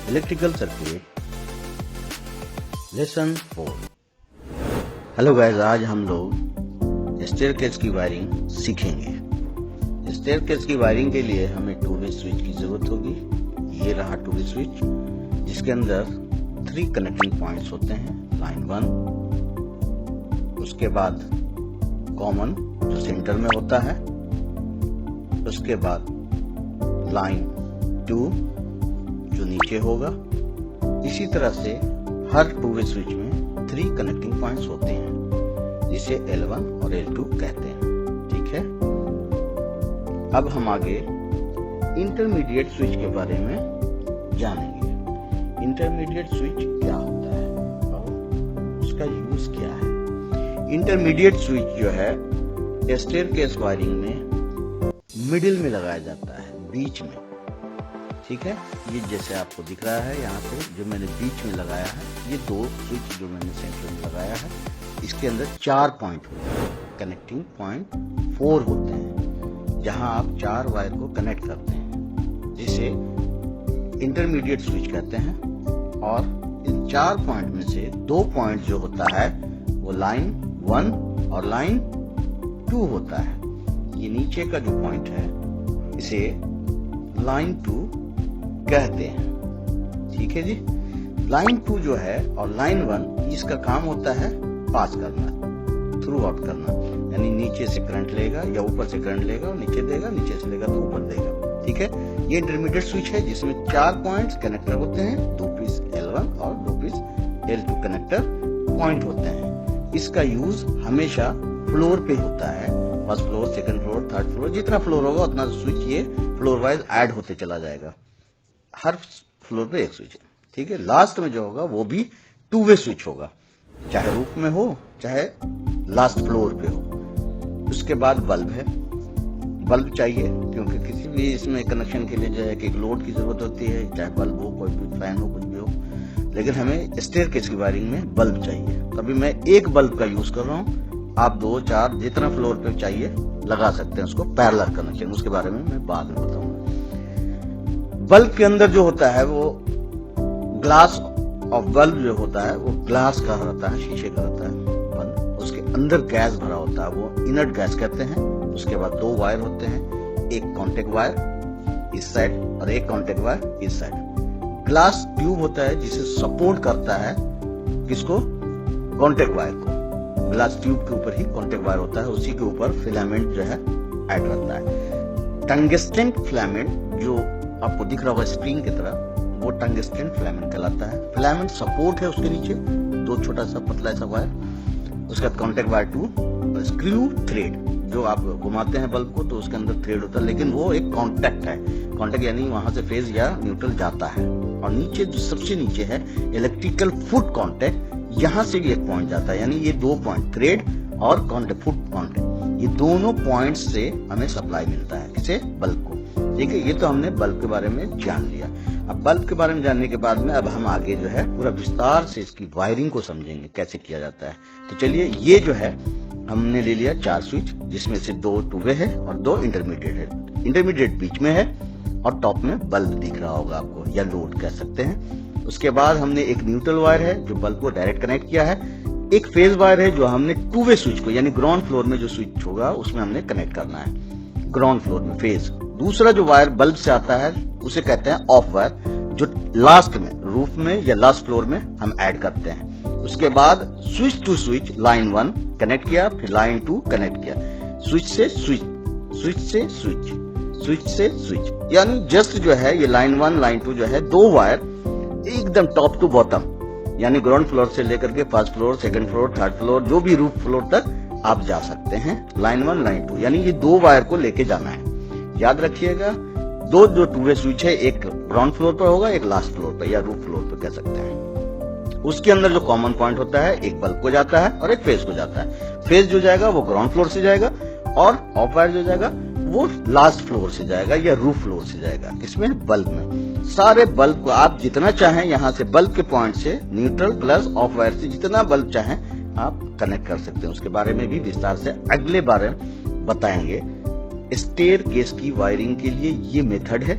Electrical circuit lesson 4। Hello guys, आज हम लोग स्टेयरकेस की वायरिंग सीखेंगे। स्टेयरकेस की वायरिंग के लिए हमें 2 वे स्विच की जरूरत होगी। ये रहा 2 वे स्विच, जिसके अंदर 3 कनेक्टिंग पॉइंट्स होते हैं। लाइन 1, उसके बाद कॉमन जो सेंटर में होता है, उसके बाद लाइन 2 जो नीचे होगा। इसी तरह से हर 2 वे स्विच में 3 कनेक्टिंग पॉइंट्स होते हैं, जिसे L1 और L2 कहते हैं। ठीक है, अब हम आगे इंटरमीडिएट स्विच के बारे में जानेंगे। इंटरमीडिएट स्विच क्या होता है और उसका यूज क्या है। इंटरमीडिएट स्विच जो है स्टेयरकेस वायरिंग में मिडिल में लगाया जाता है, बीच में। ठीक है, ये जैसे आपको दिख रहा है यहाँ पे जो मैंने बीच में लगाया है, ये 2 स्विच जो मैंने सेंटर में लगाया है, इसके अंदर 4 पॉइंट होते हैं। कनेक्टिंग पॉइंट 4 होते हैं, जहां आप 4 वायर को कनेक्ट करते हैं, जिसे इंटरमीडिएट स्विच कहते हैं। और इन 4 पॉइंट में से 2 पॉइंट जो होता है वो लाइन 1 और लाइन 2 होता है। ये नीचे का जो पॉइंट है इसे लाइन 2 कहते हैं। ठीक है जी, लाइन 2 जो है और लाइन 1, इसका काम होता है पास करना, थ्रू आउट करना, यानी नीचे से करंट लेगा या ऊपर से करंट लेगा और नीचे देगा, नीचे से लेगा तो ऊपर देगा। ठीक है, ये इंटरमीडिएट स्विच है जिसमें 4 पॉइंट्स कनेक्टर होते हैं, 2 पीस L1 और 2 पीस L2 कनेक्टर पॉइंट होते हैं। इसका यूज हमेशा फ्लोर पे होता है। First floor, second floor, third floor, जितना फ्लोर होगा उतना स्विच ये फ्लोर वाइज ऐड होते चला जाएगा। हर फ्लोर पे एक स्विच है। ठीक है, लास्ट में जो होगा वो भी 2 वे स्विच होगा, चाहे रूफ में हो चाहे लास्ट फ्लोर पे हो। उसके बाद बल्ब है। बल्ब चाहिए क्योंकि किसी भी इसमें कनेक्शन के लिए जो है कि लोड की जरूरत होती है, चाहे बल्ब हो, कोई भी फैन हो, कुछ भी हो। लेकिन हमें स्टेयरकेस की वायरिंग में बल्ब चाहिए, तभी मैं एक बल्ब का यूज कर रहा हूँ। आप 2, 4 जितना फ्लोर पे चाहिए लगा सकते हैं उसको, पैरेलल कनेक्शन। उसके बारे में मैं बाद में बताऊंगा। बल्ब के अंदर जो होता है वो ग्लास ऑफ बल्ब जो होता है वो ग्लास का रहता है, शीशे का रहता है बल्ब। उसके अंदर गैस भरा होता है, वो इनर्ट गैस कहते हैं। उसके बाद 2 वायर होते हैं, एक कॉन्टेक्ट वायर इस साइड और एक कॉन्टेक्ट वायर इस साइड। ग्लास ट्यूब होता है जिसे सपोर्ट करता है किसको, कॉन्टेक्ट वायर को। ग्लास ट्यूब के ऊपर ही कॉन्टेक्ट वायर होता है, उसी के ऊपर फिलामेंट जो है ऐड रहता है। टंगस्टन फिलामेंट जो आपको दिख रहा होगा स्प्रिंग की तरह, वो टंगस्टन फिलामेंट कहलाता है। फिलामेंट सपोर्ट है उसके नीचे 2 छोटा सा पतला सा वायर। उसके बाद कॉन्टेक्ट वायर 2 और स्क्रू थ्रेड, जो आप घुमाते हैं बल्ब को तो उसके अंदर थ्रेड होता है, लेकिन वो एक कॉन्टेक्ट है। कॉन्टेक्ट यानी वहां से फेज या न्यूट्रल जाता है। और नीचे जो सबसे नीचे है इलेक्ट्रिकल फुट कॉन्टेक्ट, यहाँ से भी एक पॉइंट जाता है, यानी ये 2 पॉइंट थ्रेड और कॉन्टेक्ट, फुट कॉन्टेक्ट, ये दोनों पॉइंट से हमें सप्लाई मिलता है, किसे, बल्ब को। ठीक है, ये तो हमने बल्ब के बारे में जान लिया। अब बल्ब के बारे में जानने के बाद में अब हम आगे जो है पूरा विस्तार से इसकी वायरिंग को समझेंगे कैसे किया जाता है। तो चलिए, ये जो है हमने ले लिया 4 स्विच, जिसमें से 2 2 वे है और 2 इंटरमीडिएट है। इंटरमीडिएट बीच में है और टॉप में बल्ब दिख रहा होगा आपको, या लोड कह सकते हैं। उसके बाद हमने एक न्यूट्रल वायर है जो बल्ब को डायरेक्ट कनेक्ट किया है। एक फेज वायर है जो हमने 2 वे स्विच को, यानी ग्राउंड फ्लोर में जो स्विच होगा उसमें हमने कनेक्ट करना है, ग्राउंड फ्लोर में फेज। दूसरा जो वायर बल्ब से आता है उसे कहते हैं ऑफ वायर, जो लास्ट में रूफ में या लास्ट फ्लोर में हम ऐड करते हैं। उसके बाद switch to switch, line 1 connect किया, फिर लाइन 2 कनेक्ट किया, स्विच से स्विच, स्विच से स्विच, स्विच से स्विच, यानी जस्ट जो है ये लाइन 1 लाइन 2 जो है 2 वायर एकदम टॉप टू बॉटम, यानी ग्राउंड फ्लोर से लेकर के first floor, second floor, third floor, जो भी रूफ फ्लोर तक आप जा सकते हैं। लाइन 1 लाइन 2, यानी ये 2 वायर को लेके जाना है। याद रखिएगा, 2 जो 2 वे स्विच है, एक ग्राउंड फ्लोर पर होगा, एक लास्ट फ्लोर पर या रूफ फ्लोर पर कह सकते हैं। उसके अंदर जो कॉमन पॉइंट होता है, एक बल्ब को जाता है और एक फेज को जाता है। फेज जो जाएगा वो ग्राउंड फ्लोर से जाएगा और ऑफ वायर जो जाएगा वो लास्ट फ्लोर से जाएगा या रूफ फ्लोर से जाएगा। किसमें, बल्ब में। सारे बल्ब को आप जितना चाहें यहाँ से बल्ब के पॉइंट से, न्यूट्रल प्लस ऑफ वायर से जितना बल्ब चाहें आप कनेक्ट कर सकते हैं। उसके बारे में भी विस्तार से अगले बारे में बताएंगे। स्टेयरकेस की वायरिंग के लिए ये मेथड है